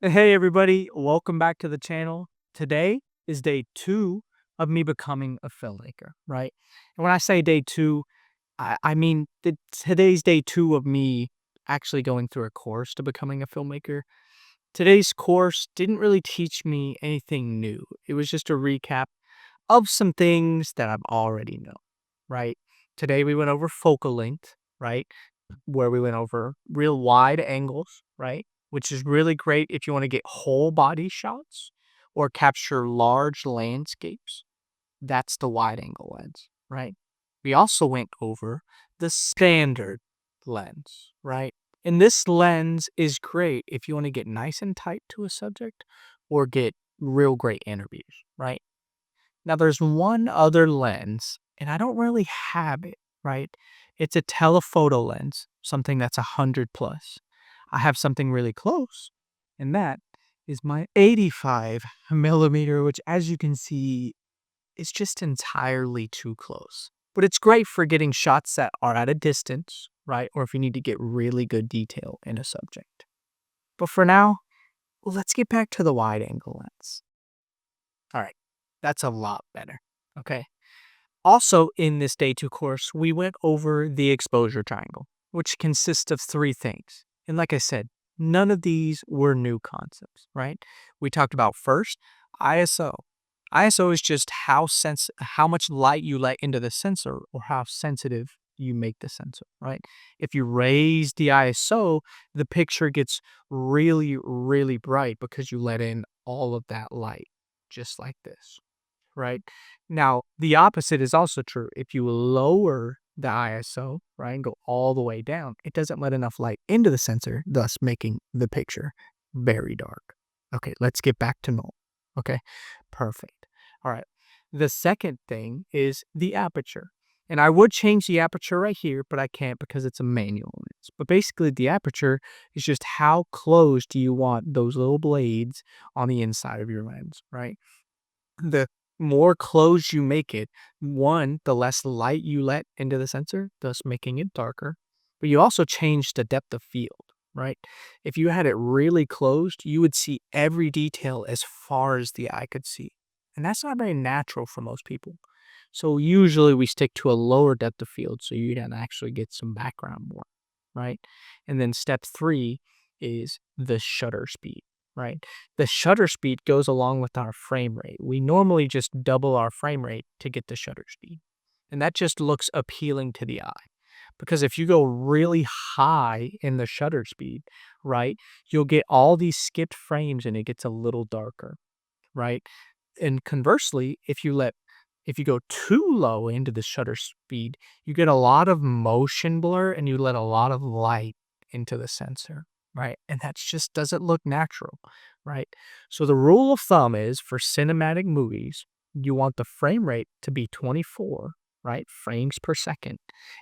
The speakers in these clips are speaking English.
Hey everybody, welcome back to the channel. Today is day 2 of me becoming a filmmaker, right? And when I say day 2, I mean today's day 2 of me actually going through a course to becoming a filmmaker. Today's course didn't really teach me anything new. It was just a recap of some things that I've already know, right? Today we went over focal length, right? Where we went over real wide angles, right? Which is really great if you want to get whole body shots or capture large landscapes. That's the wide angle lens, right? We also went over the standard lens, right? And this lens is great if you want to get nice and tight to a subject or get real great interviews, right? Now there's one other lens, and I don't really have it, right? It's a telephoto lens, something that's 100 plus. I have something really close, and that is my 85 millimeter, which as you can see, is just entirely too close. But it's great for getting shots that are at a distance, right? Or if you need to get really good detail in a subject. But for now, let's get back to the wide angle lens. All right, that's a lot better. Okay. Also, in this day 2 course, we went over the exposure triangle, which consists of 3 things. And like I said, none of these were new concepts, right? We talked about first ISO. ISO is just how much light you let into the sensor or how sensitive you make the sensor, right? If you raise the ISO, the picture gets really, really bright because you let in all of that light, just like this, right? Now, the opposite is also true. If you lower the ISO, right, and go all the way down, it doesn't let enough light into the sensor, thus making the picture very dark. Okay, let's get back to normal. Okay, perfect. All right. The second thing is the aperture. And I would change the aperture right here, but I can't because it's a manual lens. But basically, the aperture is just how close do you want those little blades on the inside of your lens, right? The more closed you make it, one, the less light you let into the sensor, thus making it darker. But you also change the depth of field, right? If you had it really closed, you would see every detail as far as the eye could see. And that's not very natural for most people. So usually we stick to a lower depth of field so you can actually get some background more, right? And then step 3 is the shutter speed, right? The shutter speed goes along with our frame rate. We normally just double our frame rate to get the shutter speed. And that just looks appealing to the eye. Because if you go really high in the shutter speed, right, you'll get all these skipped frames and it gets a little darker, right? And conversely, if you go too low into the shutter speed, you get a lot of motion blur and you let a lot of light into the sensor, right? And that just doesn't look natural, right? So the rule of thumb is for cinematic movies, you want the frame rate to be 24, right? Frames per second.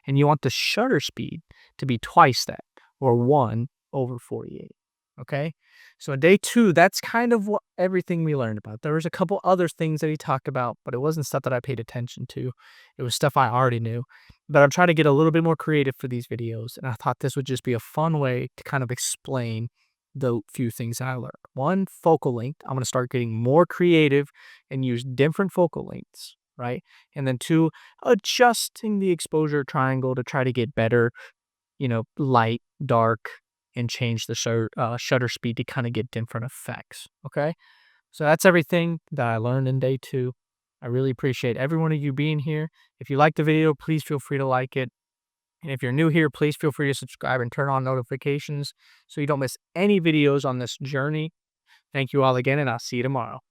And you want the shutter speed to be twice that or 1 over 48. Okay? So in day 2, that's kind of what everything we learned about. There was a couple other things that he talked about, but it wasn't stuff that I paid attention to. It was stuff I already knew. But I'm trying to get a little bit more creative for these videos, and I thought this would just be a fun way to kind of explain the few things that I learned. One, focal length. I'm going to start getting more creative and use different focal lengths, right? And then 2, adjusting the exposure triangle to try to get better, light, dark, and change the shutter speed to kind of get different effects. Okay. So that's everything that I learned in day 2. I really appreciate every one of you being here. If you like the video, please feel free to like it. And if you're new here, please feel free to subscribe and turn on notifications so you don't miss any videos on this journey. Thank you all again, and I'll see you tomorrow.